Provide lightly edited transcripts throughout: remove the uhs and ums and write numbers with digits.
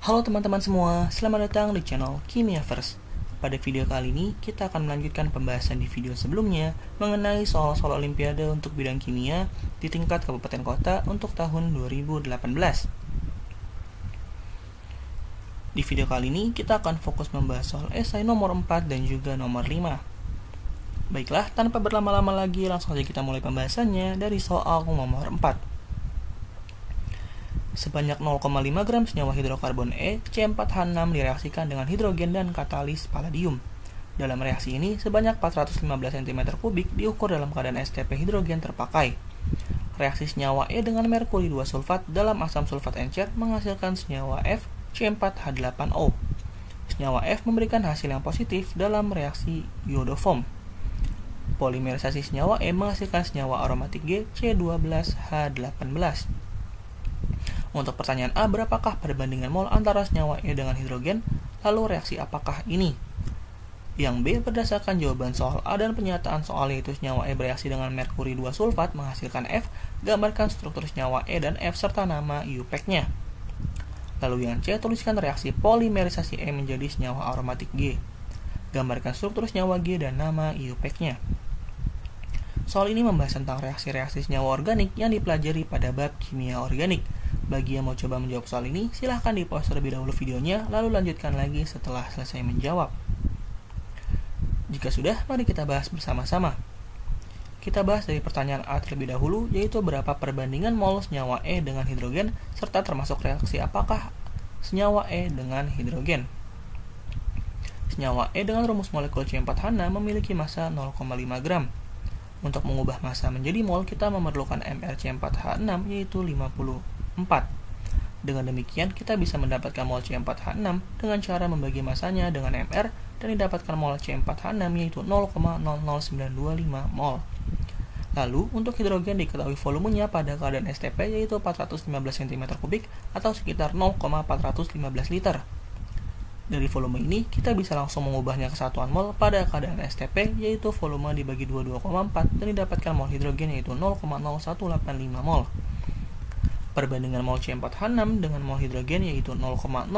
Halo teman-teman semua, selamat datang di channel Kimiaverse. Pada video kali ini, kita akan melanjutkan pembahasan di video sebelumnya mengenai soal-soal olimpiade untuk bidang kimia di tingkat kabupaten kota untuk tahun 2018. Di video kali ini, kita akan fokus membahas soal esai nomor 4 dan juga nomor 5. Baiklah, tanpa berlama-lama lagi, langsung saja kita mulai pembahasannya dari soal nomor 4. Sebanyak 0,5 gram senyawa hidrokarbon E, C4H6 direaksikan dengan hidrogen dan katalis palladium. Dalam reaksi ini, sebanyak 415 cm3 diukur dalam keadaan STP hidrogen terpakai. Reaksi senyawa E dengan merkuri 2 sulfat dalam asam sulfat encer menghasilkan senyawa F, C4H8O. Senyawa F memberikan hasil yang positif dalam reaksi iodoform. Polimerisasi senyawa E menghasilkan senyawa aromatik G, C12H18. Untuk pertanyaan A, berapakah perbandingan mol antara senyawa E dengan hidrogen? Lalu reaksi apakah ini? Yang B, berdasarkan jawaban soal A dan penyataan soal yaitu senyawa E bereaksi dengan merkuri 2 sulfat menghasilkan F, gambarkan struktur senyawa E dan F serta nama IUPAC-nya. Lalu yang C, tuliskan reaksi polimerisasi E menjadi senyawa aromatik G. Gambarkan struktur senyawa G dan nama IUPAC-nya. Soal ini membahas tentang reaksi-reaksi senyawa organik yang dipelajari pada bab kimia organik. Bagi yang mau coba menjawab soal ini, silahkan di-pause terlebih dahulu videonya, lalu lanjutkan lagi setelah selesai menjawab. Jika sudah, mari kita bahas bersama-sama. Kita bahas dari pertanyaan A terlebih dahulu, yaitu berapa perbandingan mol senyawa E dengan hidrogen, serta termasuk reaksi apakah senyawa E dengan hidrogen. Senyawa E dengan rumus molekul C4H6 memiliki massa 0,5 gram. Untuk mengubah massa menjadi mol, kita memerlukan mrC4H6 yaitu 54. Dengan demikian, kita bisa mendapatkan mol C4H6 dengan cara membagi masanya dengan mr dan didapatkan mol C4H6 yaitu 0,00925 mol. Lalu, untuk hidrogen diketahui volumenya pada keadaan STP yaitu 415 cm3 atau sekitar 0,415 liter. Dari volume ini, kita bisa langsung mengubahnya ke satuan mol pada keadaan STP yaitu volume dibagi 22,4 dan didapatkan mol hidrogen yaitu 0,0185 mol. Perbandingan mol C4H6 dengan mol hidrogen yaitu 0,00925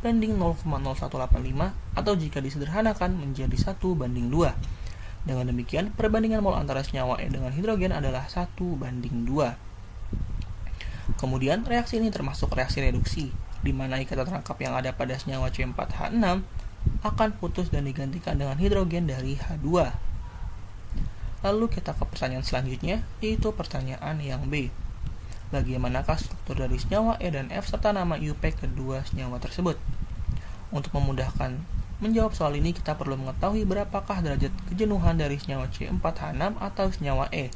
banding 0,0185 atau jika disederhanakan menjadi 1:2. Dengan demikian, perbandingan mol antara senyawa E dengan hidrogen adalah 1:2. Kemudian, reaksi ini termasuk reaksi reduksi, di mana ikatan rangkap yang ada pada senyawa C4H6 akan putus dan digantikan dengan hidrogen dari H2. Lalu kita ke pertanyaan selanjutnya, yaitu pertanyaan yang B. Bagaimanakah struktur dari senyawa E dan F serta nama IUPAC kedua senyawa tersebut? Untuk memudahkan menjawab soal ini, kita perlu mengetahui berapakah derajat kejenuhan dari senyawa C4H6 atau senyawa E.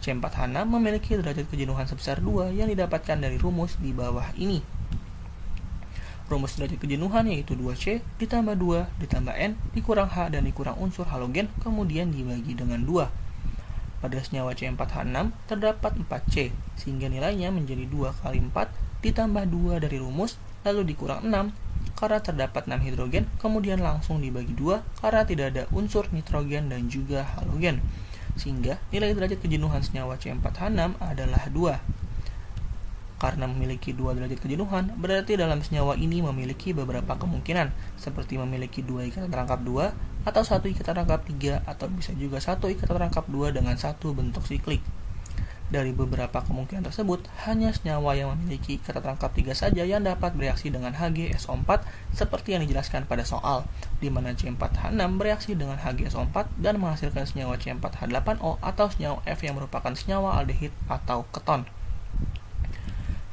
C4H6 memiliki derajat kejenuhan sebesar 2 yang didapatkan dari rumus di bawah ini. Rumus derajat kejenuhan yaitu 2C ditambah 2 ditambah N dikurang H dan dikurang unsur halogen kemudian dibagi dengan 2. Pada senyawa C4H6 terdapat 4C, sehingga nilainya menjadi 2 kali 4 ditambah 2 dari rumus, lalu dikurang 6 karena terdapat 6 hidrogen, kemudian langsung dibagi 2 karena tidak ada unsur nitrogen dan juga halogen, sehingga nilai derajat kejenuhan senyawa C4H6 adalah 2. Karena memiliki 2 derajat kejenuhan, berarti dalam senyawa ini memiliki beberapa kemungkinan, seperti memiliki 2 ikatan rangkap 2, atau 1 ikatan rangkap 3, atau bisa juga 1 ikatan rangkap 2 dengan 1 bentuk siklik. Dari beberapa kemungkinan tersebut, hanya senyawa yang memiliki ikatan rangkap 3 saja yang dapat bereaksi dengan HgSO4 seperti yang dijelaskan pada soal, di mana C4H6 bereaksi dengan HgSO4 dan menghasilkan senyawa C4H8O atau senyawa F yang merupakan senyawa aldehid atau keton.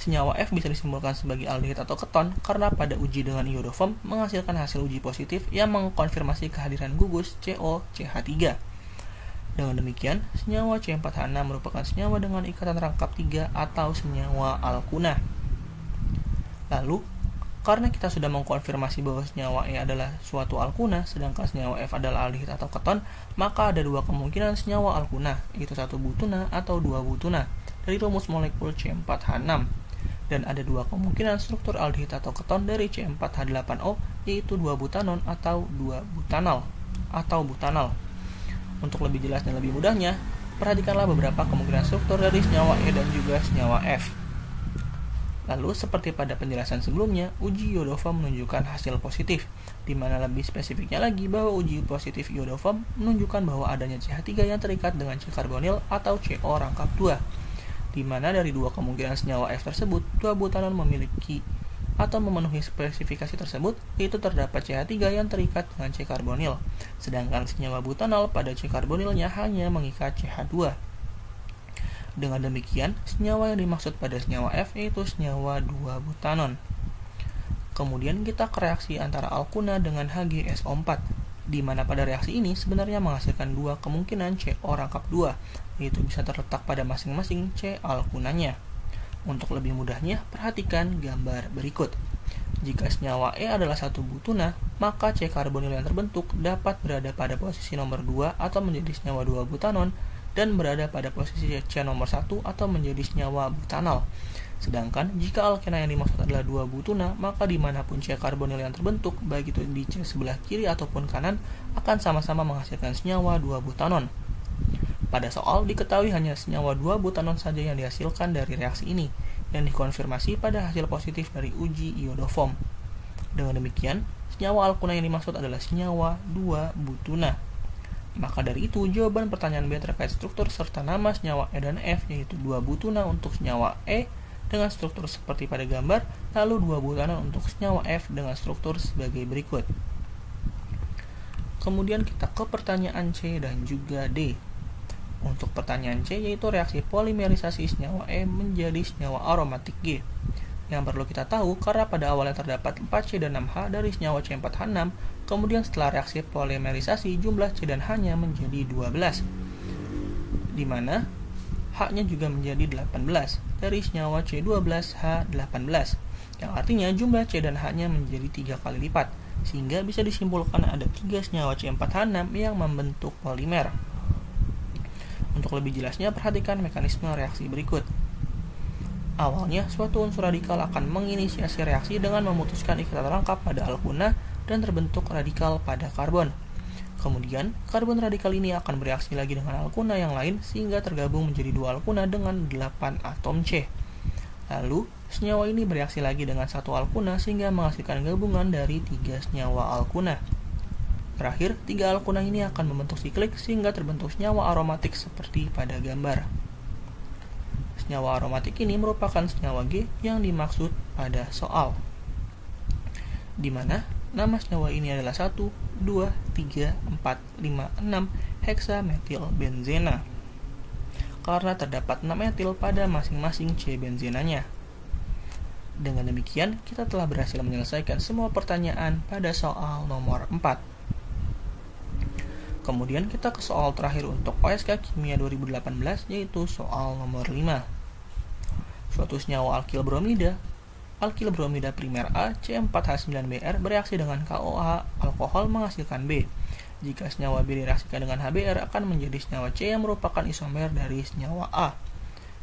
Senyawa F bisa disimpulkan sebagai aldehid atau keton karena pada uji dengan iodoform menghasilkan hasil uji positif yang mengkonfirmasi kehadiran gugus COCH3. Dengan demikian, senyawa C4H6 merupakan senyawa dengan ikatan rangkap 3 atau senyawa alkuna. Lalu, karena kita sudah mengkonfirmasi bahwa senyawa E adalah suatu alkuna, sedangkan senyawa F adalah aldehid atau keton, maka ada 2 kemungkinan senyawa alkuna, yaitu 1 butuna atau 2 butuna, dari rumus molekul C4H6. Dan ada 2 kemungkinan struktur aldehid atau keton dari C4H8O, yaitu 2 butanon atau 2 butanal atau butanal. Untuk lebih jelas dan lebih mudahnya, perhatikanlah beberapa kemungkinan struktur dari senyawa E dan juga senyawa F. Lalu seperti pada penjelasan sebelumnya, uji iodoform menunjukkan hasil positif, di mana lebih spesifiknya lagi bahwa uji positif iodoform menunjukkan bahwa adanya CH3 yang terikat dengan C karbonil atau CO rangkap 2, di mana dari dua kemungkinan senyawa F tersebut, 2 butanon memiliki atau memenuhi spesifikasi tersebut, yaitu terdapat CH3 yang terikat dengan C karbonil, sedangkan senyawa butanol pada C karbonilnya hanya mengikat CH2. Dengan demikian, senyawa yang dimaksud pada senyawa F yaitu senyawa 2 butanon. Kemudian kita ke reaksi antara alkuna dengan HgSO4, di mana pada reaksi ini sebenarnya menghasilkan dua kemungkinan CO rangkap 2, yaitu bisa terletak pada masing-masing C alkunanya. Untuk lebih mudahnya, perhatikan gambar berikut. Jika senyawa E adalah satu butuna, maka C karbonil yang terbentuk dapat berada pada posisi nomor 2 atau menjadi senyawa 2 butanon, dan berada pada posisi C nomor 1 atau menjadi senyawa butanol. Sedangkan jika alkena yang dimaksud adalah 2 butuna, maka dimanapun C karbonil yang terbentuk, baik itu di C sebelah kiri ataupun kanan, akan sama-sama menghasilkan senyawa 2 butanon. Pada soal diketahui hanya senyawa 2 butanon saja yang dihasilkan dari reaksi ini, yang dikonfirmasi pada hasil positif dari uji iodoform. Dengan demikian, senyawa alkuna yang dimaksud adalah senyawa 2 butuna. Maka dari itu, jawaban pertanyaan B terkait struktur serta nama senyawa E dan F, yaitu 2 butuna untuk senyawa E dengan struktur seperti pada gambar, lalu 2 butanon untuk senyawa F dengan struktur sebagai berikut. Kemudian kita ke pertanyaan C dan juga D. Untuk pertanyaan C, yaitu reaksi polimerisasi senyawa E menjadi senyawa aromatik G. Yang perlu kita tahu, karena pada awalnya terdapat 4C dan 6H dari senyawa C4H6, kemudian setelah reaksi polimerisasi, jumlah C dan H-nya menjadi 12, di mana H-nya juga menjadi 18 dari senyawa C12H18, yang artinya jumlah C dan H-nya menjadi 3 kali lipat, sehingga bisa disimpulkan ada 3 senyawa C4H6 yang membentuk polimer. Untuk lebih jelasnya, perhatikan mekanisme reaksi berikut. Awalnya, suatu unsur radikal akan menginisiasi reaksi dengan memutuskan ikatan rangkap pada alkuna dan terbentuk radikal pada karbon. Kemudian, karbon radikal ini akan bereaksi lagi dengan alkuna yang lain sehingga tergabung menjadi 2 alkuna dengan 8 atom C. Lalu, senyawa ini bereaksi lagi dengan 1 alkuna sehingga menghasilkan gabungan dari 3 senyawa alkuna. Terakhir, 3 alkuna ini akan membentuk siklik sehingga terbentuk senyawa aromatik seperti pada gambar. Senyawa aromatik ini merupakan senyawa G yang dimaksud pada soal, di mana nama senyawa ini adalah 1, 2, 3, 4, 5, 6 heksametilbenzena, karena terdapat 6 metil pada masing-masing C benzenanya. Dengan demikian, kita telah berhasil menyelesaikan semua pertanyaan pada soal nomor 4. Kemudian kita ke soal terakhir untuk OSK Kimia 2018, yaitu soal nomor 5. Suatu senyawa alkil bromida primer A C4H9Br bereaksi dengan KOH alkohol menghasilkan B. Jika senyawa B direaksikan dengan HBr akan menjadi senyawa C yang merupakan isomer dari senyawa A.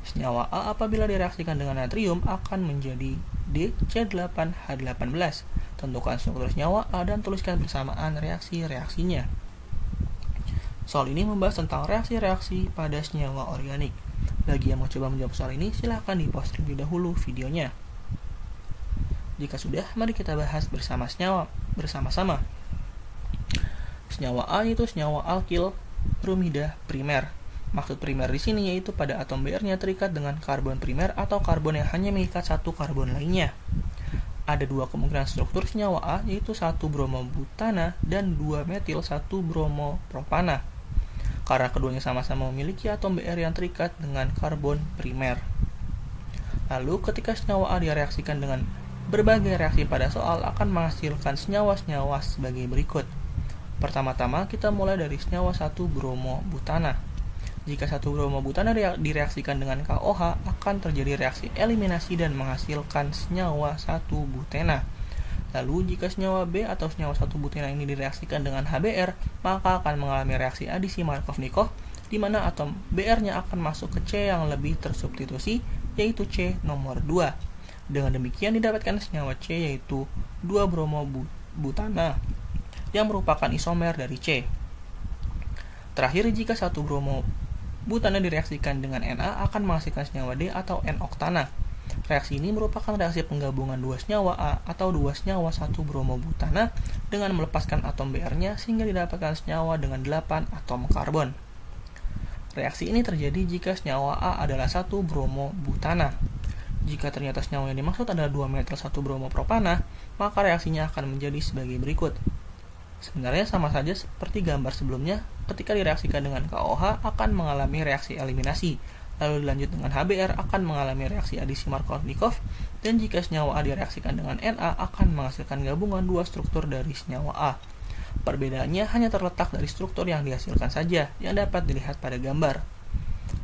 Senyawa A apabila direaksikan dengan natrium akan menjadi DC8H18. Tentukan struktur senyawa A dan tuliskan bersamaan reaksi-reaksinya. Soal ini membahas tentang reaksi-reaksi pada senyawa organik. Bagi yang mau coba menjawab soal ini, silahkan di-pause terlebih dahulu videonya. Jika sudah, mari kita bahas bersama-sama. Senyawa A yaitu senyawa alkil bromida primer. Maksud primer di sini yaitu pada atom Br-nya terikat dengan karbon primer atau karbon yang hanya mengikat satu karbon lainnya. Ada 2 kemungkinan struktur senyawa A, yaitu 1 bromobutana dan 2 metil 1 bromopropana. Karena keduanya sama-sama memiliki atom Br yang terikat dengan karbon primer. Lalu ketika senyawa A direaksikan dengan berbagai reaksi pada soal akan menghasilkan senyawa-senyawa sebagai berikut. Pertama-tama kita mulai dari senyawa 1 bromobutana. Jika 1 bromobutana direaksikan dengan KOH akan terjadi reaksi eliminasi dan menghasilkan senyawa 1 butena. Lalu jika senyawa B atau senyawa 1 butena ini direaksikan dengan HBr, maka akan mengalami reaksi adisi Markovnikov, di mana atom Br-nya akan masuk ke C yang lebih tersubstitusi, yaitu C nomor 2. Dengan demikian didapatkan senyawa C yaitu 2 bromobutana yang merupakan isomer dari C. Terakhir, jika 1 bromobutana direaksikan dengan Na akan menghasilkan senyawa D atau N-oktana. Reaksi ini merupakan reaksi penggabungan dua senyawa A atau dua senyawa 1 bromobutana dengan melepaskan atom Br-nya sehingga didapatkan senyawa dengan 8 atom karbon. Reaksi ini terjadi jika senyawa A adalah 1 bromobutana. Jika ternyata senyawa yang dimaksud adalah 2-metil 1 bromopropana, maka reaksinya akan menjadi sebagai berikut. Sebenarnya sama saja seperti gambar sebelumnya, ketika direaksikan dengan KOH akan mengalami reaksi eliminasi, lalu dilanjut dengan HBr akan mengalami reaksi adisi Markovnikov, dan jika senyawa A direaksikan dengan Na akan menghasilkan gabungan dua struktur dari senyawa A. Perbedaannya hanya terletak dari struktur yang dihasilkan saja, yang dapat dilihat pada gambar.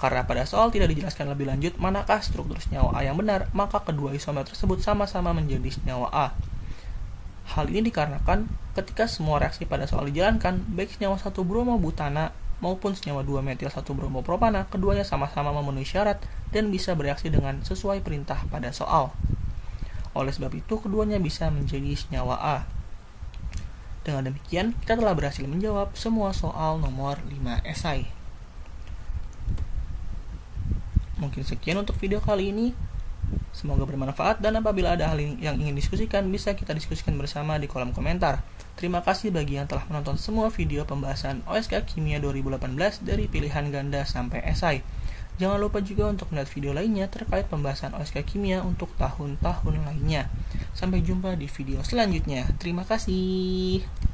Karena pada soal tidak dijelaskan lebih lanjut manakah struktur senyawa A yang benar, maka kedua isomer tersebut sama-sama menjadi senyawa A. Hal ini dikarenakan ketika semua reaksi pada soal dijalankan, baik senyawa 1 bromobutana maupun senyawa 2-metil 1 bromopropana, keduanya sama-sama memenuhi syarat dan bisa bereaksi dengan sesuai perintah pada soal. Oleh sebab itu, keduanya bisa menjadi senyawa A. Dengan demikian, kita telah berhasil menjawab semua soal nomor 5 esai. Mungkin sekian untuk video kali ini. Semoga bermanfaat, dan apabila ada hal yang ingin diskusikan, bisa kita diskusikan bersama di kolom komentar. Terima kasih bagi yang telah menonton semua video pembahasan OSK Kimia 2018 dari pilihan ganda sampai esai. Jangan lupa juga untuk melihat video lainnya terkait pembahasan OSK Kimia untuk tahun-tahun lainnya. Sampai jumpa di video selanjutnya. Terima kasih.